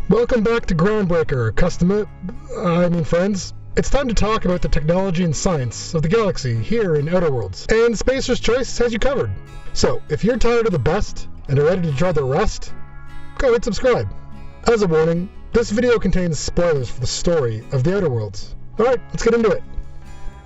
Welcome back to Groundbreaker, friends. It's time to talk about the technology and science of the galaxy here in Outer Worlds, and Spacer's Choice has you covered. So, if you're tired of the best and are ready to try the rest, go hit subscribe. As a warning, this video contains spoilers for the story of the Outer Worlds. Alright, let's get into it.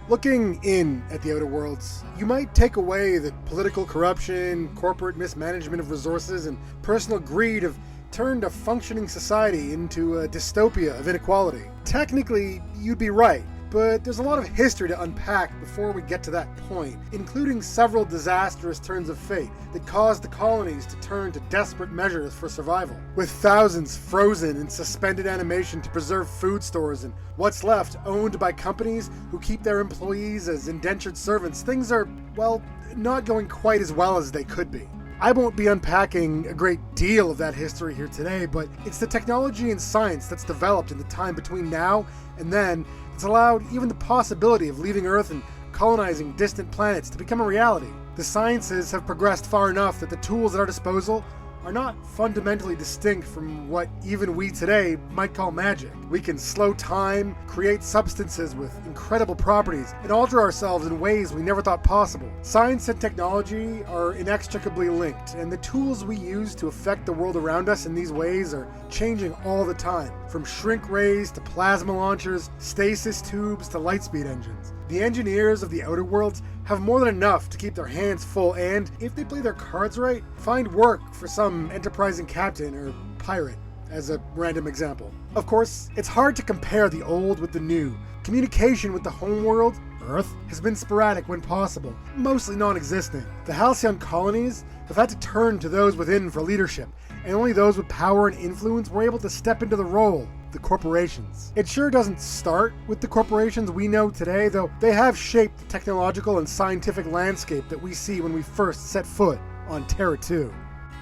Looking in at the Outer Worlds, you might take away that political corruption, corporate mismanagement of resources, and personal greed have turned a functioning society into a dystopia of inequality. Technically, you'd be right, but there's a lot of history to unpack before we get to that point, including several disastrous turns of fate that caused the colonies to turn to desperate measures for survival. With thousands frozen in suspended animation to preserve food stores and what's left owned by companies who keep their employees as indentured servants, things are, well, not going quite as well as they could be. I won't be unpacking a great deal of that history here today, but it's the technology and science that's developed in the time between now and then that's allowed even the possibility of leaving Earth and colonizing distant planets to become a reality. The sciences have progressed far enough that the tools at our disposal are not fundamentally distinct from what even we today might call magic. We can slow time, create substances with incredible properties, and alter ourselves in ways we never thought possible. Science and technology are inextricably linked, and the tools we use to affect the world around us in these ways are changing all the time, from shrink rays to plasma launchers, stasis tubes to lightspeed engines. The engineers of the Outer Worlds have more than enough to keep their hands full and, if they play their cards right, find work for some enterprising captain or pirate, as a random example. Of course, it's hard to compare the old with the new. Communication with the homeworld, Earth, has been sporadic when possible, mostly non-existent. The Halcyon Colonies have had to turn to those within for leadership, and only those with power and influence were able to step into the role. The corporations. It sure doesn't start with the corporations we know today, though they have shaped the technological and scientific landscape that we see when we first set foot on Terra 2.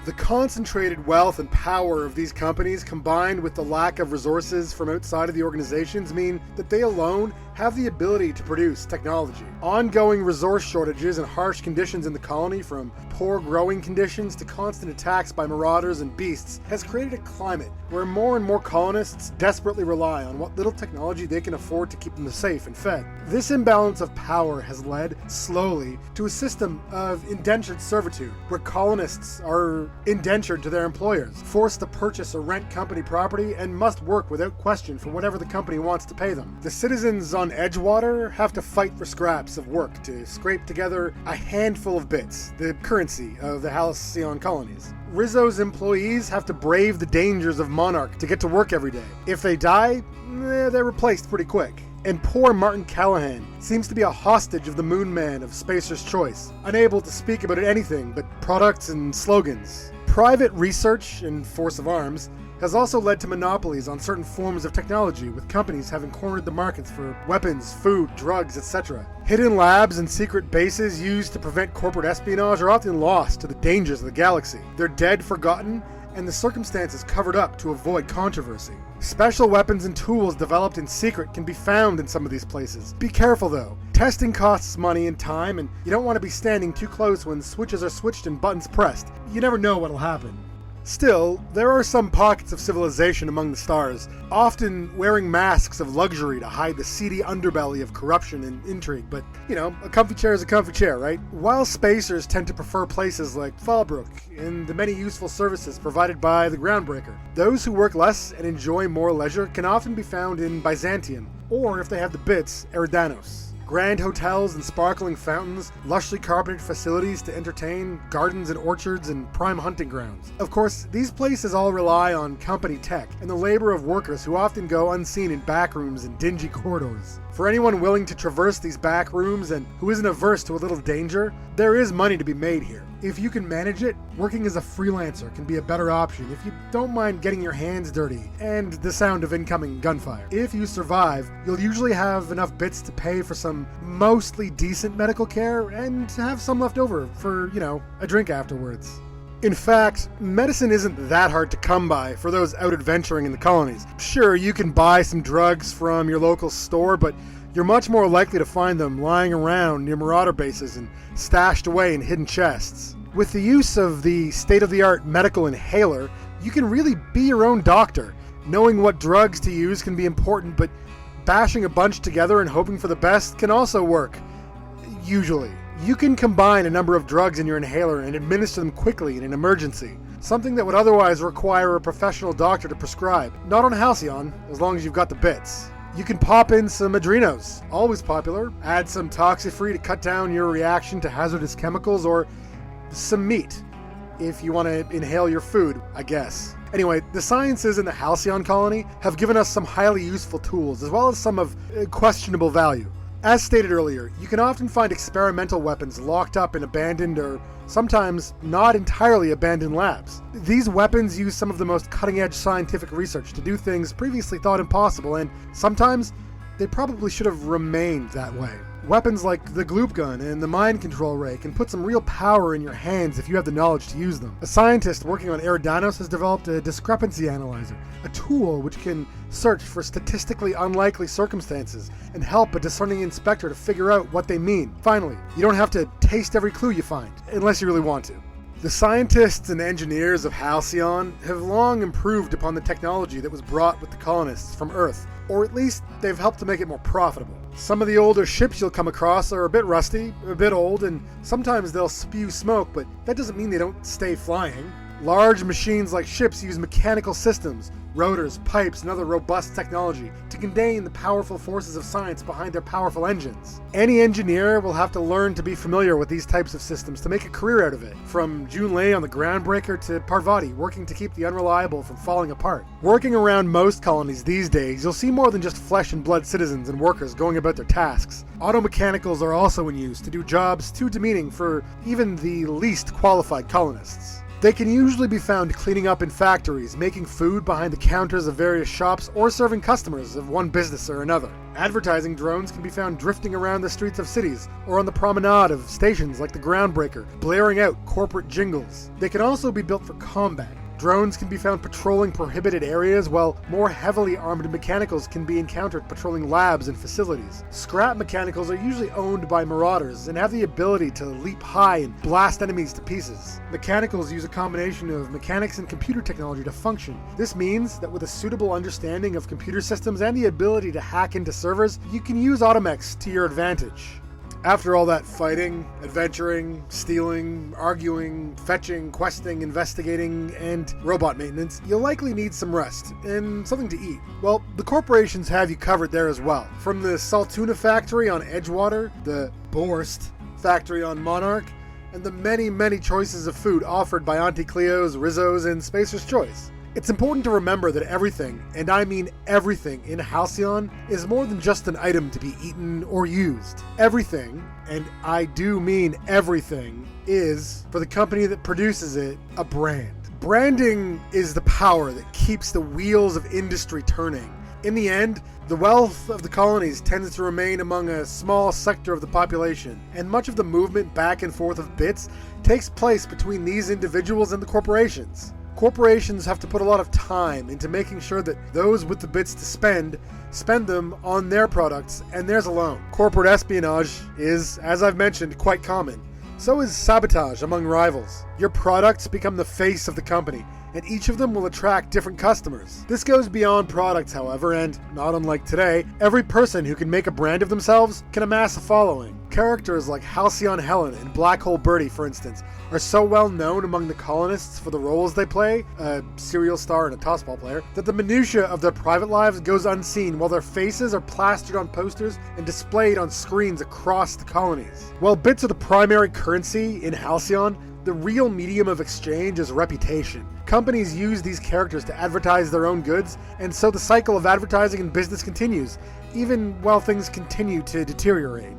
The concentrated wealth and power of these companies, combined with the lack of resources from outside of the organizations, mean that they alone have the ability to produce technology. Ongoing resource shortages and harsh conditions in the colony, from poor growing conditions to constant attacks by marauders and beasts, has created a climate where more and more colonists desperately rely on what little technology they can afford to keep them safe and fed. This imbalance of power has led, slowly, to a system of indentured servitude, where colonists are indentured to their employers, forced to purchase or rent company property, and must work without question for whatever the company wants to pay them. The citizens on Edgewater have to fight for scraps of work to scrape together a handful of bits, the currency of the Halcyon Colonies. Rizzo's employees have to brave the dangers of Monarch to get to work every day. If they die, they're replaced pretty quick. And poor Martin Callahan seems to be a hostage of the Moon Man of Spacer's Choice, unable to speak about anything but products and slogans. Private research and force of arms has also led to monopolies on certain forms of technology, with companies having cornered the markets for weapons, food, drugs, etc. Hidden labs and secret bases used to prevent corporate espionage are often lost to the dangers of the galaxy. They're dead, forgotten, and the circumstances covered up to avoid controversy. Special weapons and tools developed in secret can be found in some of these places. Be careful though. Testing costs money and time, and you don't want to be standing too close when switches are switched and buttons pressed. You never know what'll happen. Still, there are some pockets of civilization among the stars, often wearing masks of luxury to hide the seedy underbelly of corruption and intrigue, but, a comfy chair is a comfy chair, right? While spacers tend to prefer places like Fallbrook and the many useful services provided by the Groundbreaker, those who work less and enjoy more leisure can often be found in Byzantium, or if they have the bits, Eridanos. Grand hotels and sparkling fountains, lushly carpeted facilities to entertain, gardens and orchards, and prime hunting grounds. Of course, these places all rely on company tech and the labor of workers who often go unseen in back rooms and dingy corridors. For anyone willing to traverse these back rooms and who isn't averse to a little danger, there is money to be made here. If you can manage it, working as a freelancer can be a better option if you don't mind getting your hands dirty and the sound of incoming gunfire. If you survive, you'll usually have enough bits to pay for some mostly decent medical care and have some left over for, a drink afterwards. In fact, medicine isn't that hard to come by for those out adventuring in the colonies. Sure, you can buy some drugs from your local store, but you're much more likely to find them lying around near marauder bases and stashed away in hidden chests. With the use of the state-of-the-art medical inhaler, you can really be your own doctor Knowing what drugs to use can be important, but bashing a bunch together and hoping for the best can also work. Usually. You can combine a number of drugs in your inhaler and administer them quickly in an emergency, something that would otherwise require a professional doctor to prescribe. Not on Halcyon, as long as you've got the bits. You can pop in some adrenos, always popular, add some Toxifree to cut down your reaction to hazardous chemicals, or some meat, if you want to inhale your food, I guess. Anyway, the sciences in the Halcyon Colony have given us some highly useful tools, as well as some of questionable value. As stated earlier, you can often find experimental weapons locked up in abandoned or sometimes not entirely abandoned labs. These weapons use some of the most cutting-edge scientific research to do things previously thought impossible, and sometimes they probably should have remained that way. Weapons like the gloop gun and the mind control ray can put some real power in your hands if you have the knowledge to use them. A scientist working on Eridanos has developed a discrepancy analyzer, a tool which can search for statistically unlikely circumstances and help a discerning inspector to figure out what they mean. Finally, you don't have to taste every clue you find, unless you really want to. The scientists and engineers of Halcyon have long improved upon the technology that was brought with the colonists from Earth, or at least they've helped to make it more profitable. Some of the older ships you'll come across are a bit rusty, a bit old, and sometimes they'll spew smoke, but that doesn't mean they don't stay flying. Large machines like ships use mechanical systems, rotors, pipes, and other robust technology to contain the powerful forces of science behind their powerful engines. Any engineer will have to learn to be familiar with these types of systems to make a career out of it, from Junlei on the Groundbreaker to Parvati working to keep the unreliable from falling apart. Working around most colonies these days, you'll see more than just flesh and blood citizens and workers going about their tasks. Automechanicals are also in use to do jobs too demeaning for even the least qualified colonists. They can usually be found cleaning up in factories, making food behind the counters of various shops, or serving customers of one business or another. Advertising drones can be found drifting around the streets of cities, or on the promenade of stations like the Groundbreaker, blaring out corporate jingles. They can also be built for combat. Drones can be found patrolling prohibited areas, while more heavily armed mechanicals can be encountered patrolling labs and facilities. Scrap mechanicals are usually owned by marauders and have the ability to leap high and blast enemies to pieces. Mechanicals use a combination of mechanics and computer technology to function. This means that with a suitable understanding of computer systems and the ability to hack into servers, you can use automechs to your advantage. After all that fighting, adventuring, stealing, arguing, fetching, questing, investigating, and robot maintenance, you'll likely need some rest and something to eat. Well, the corporations have you covered there as well. From the Saltuna factory on Edgewater, the Borst factory on Monarch, and the many choices of food offered by Auntie Cleo's, Rizzo's, and Spacer's Choice. It's important to remember that everything, and I mean everything, in Halcyon is more than just an item to be eaten or used. Everything, and I do mean everything, is, for the company that produces it, a brand. Branding is the power that keeps the wheels of industry turning. In the end, the wealth of the colonies tends to remain among a small sector of the population, and much of the movement back and forth of bits takes place between these individuals and the corporations. Corporations have to put a lot of time into making sure that those with the bits to spend them on their products and theirs alone. Corporate espionage is, as I've mentioned, quite common. So is sabotage among rivals. Your products become the face of the company, and each of them will attract different customers. This goes beyond products, however, and, not unlike today, every person who can make a brand of themselves can amass a following. Characters like Halcyon Helen and Black Hole Birdie, for instance, are so well known among the colonists for the roles they play, a serial star and a tossball player, that the minutiae of their private lives goes unseen while their faces are plastered on posters and displayed on screens across the colonies. While bits are the primary currency in Halcyon, the real medium of exchange is reputation. Companies use these characters to advertise their own goods, and so the cycle of advertising and business continues, even while things continue to deteriorate.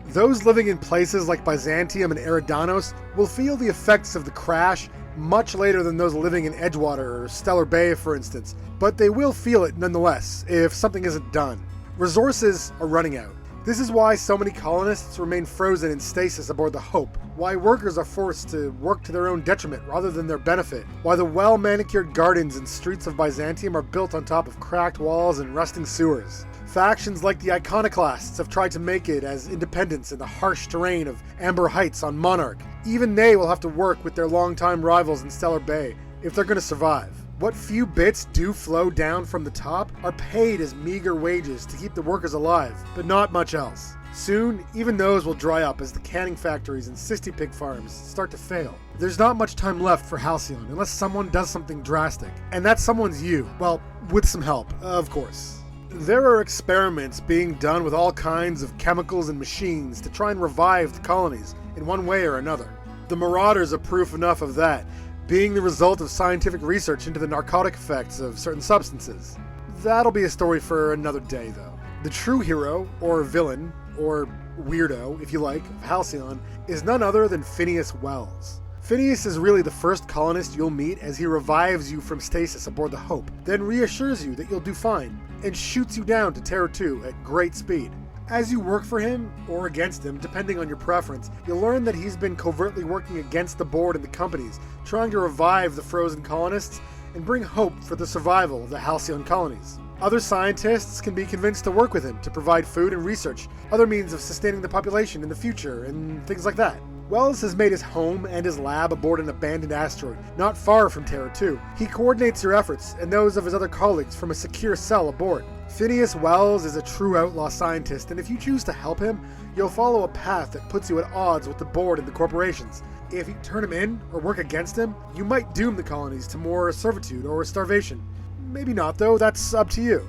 Those living in places like Byzantium and Eridanos will feel the effects of the crash much later than those living in Edgewater or Stellar Bay, for instance, but they will feel it nonetheless if something isn't done. Resources are running out. This is why so many colonists remain frozen in stasis aboard the Hope, why workers are forced to work to their own detriment rather than their benefit, why the well-manicured gardens and streets of Byzantium are built on top of cracked walls and rusting sewers. Factions like the Iconoclasts have tried to make it as independents in the harsh terrain of Amber Heights on Monarch. Even they will have to work with their longtime rivals in Stellar Bay if they're going to survive. What few bits do flow down from the top are paid as meager wages to keep the workers alive, but not much else. Soon, even those will dry up as the canning factories and cysty pig farms start to fail. There's not much time left for Halcyon unless someone does something drastic, and that someone's you. Well, with some help, of course. There are experiments being done with all kinds of chemicals and machines to try and revive the colonies in one way or another. The Marauders are proof enough of that, being the result of scientific research into the narcotic effects of certain substances. That'll be a story for another day, though. The true hero, or villain, or weirdo, if you like, of Halcyon, is none other than Phineas Wells. Phineas is really the first colonist you'll meet as he revives you from stasis aboard the Hope, then reassures you that you'll do fine, and shoots you down to Terra 2 at great speed. As you work for him, or against him, depending on your preference, you'll learn that he's been covertly working against the board and the companies, trying to revive the frozen colonists and bring hope for the survival of the Halcyon Colonies. Other scientists can be convinced to work with him to provide food and research, other means of sustaining the population in the future, and things like that. Wells has made his home and his lab aboard an abandoned asteroid, not far from Terra 2. He coordinates your efforts and those of his other colleagues from a secure cell aboard. Phineas Wells is a true outlaw scientist, and if you choose to help him, you'll follow a path that puts you at odds with the board and the corporations. If you turn him in or work against him, you might doom the colonies to more servitude or starvation. Maybe not, though, that's up to you.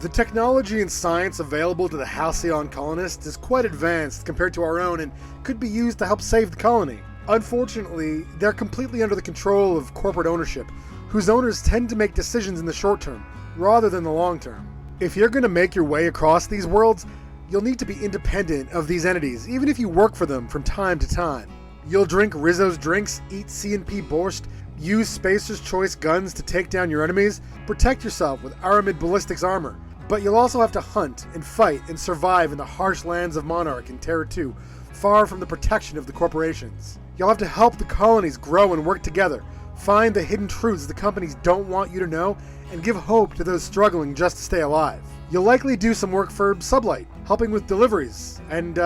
The technology and science available to the Halcyon colonists is quite advanced compared to our own and could be used to help save the colony. Unfortunately, they're completely under the control of corporate ownership, whose owners tend to make decisions in the short term, rather than the long term. If you're going to make your way across these worlds, you'll need to be independent of these entities, even if you work for them from time to time. You'll drink Rizzo's drinks, eat C&P borscht, use Spacer's Choice guns to take down your enemies, protect yourself with Aramid ballistics armor, but you'll also have to hunt and fight and survive in the harsh lands of Monarch and Terra 2, far from the protection of the corporations. You'll have to help the colonies grow and work together, find the hidden truths the companies don't want you to know, and give hope to those struggling just to stay alive. You'll likely do some work for Sublight, helping with deliveries and,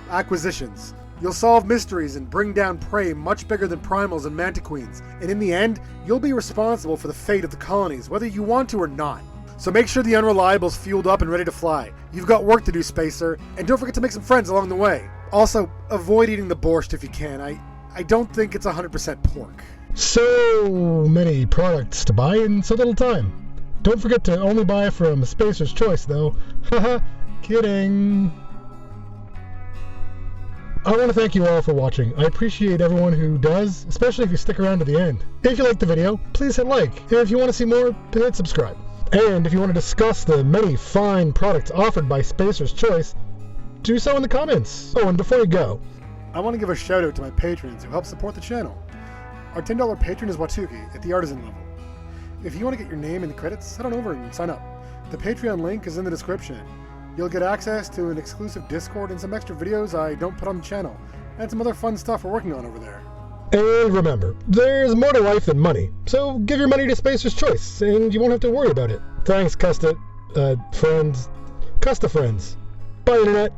acquisitions. You'll solve mysteries and bring down prey much bigger than primals and mantiqueens, and in the end, you'll be responsible for the fate of the colonies, whether you want to or not. So make sure the Unreliable's fueled up and ready to fly. You've got work to do, Spacer, and don't forget to make some friends along the way. Also, avoid eating the borscht if you can. I don't think it's 100% pork. So many products to buy in so little time. Don't forget to only buy from Spacer's Choice, though. Haha, kidding. I want to thank you all for watching. I appreciate everyone who does, especially if you stick around to the end. If you liked the video, please hit like. And if you want to see more, hit subscribe. And if you want to discuss the many fine products offered by Spacer's Choice, do so in the comments. Oh, and before you go, I want to give a shout out to my patrons who help support the channel. Our $10 patron is Watuki at the artisan level. If you want to get your name in the credits, head on over and sign up. The Patreon link is in the description. You'll get access to an exclusive Discord and some extra videos I don't put on the channel, and some other fun stuff we're working on over there. And remember, there's more to life than money, so give your money to Spacer's Choice, and you won't have to worry about it. Thanks, Custa friends. Bye, Internet.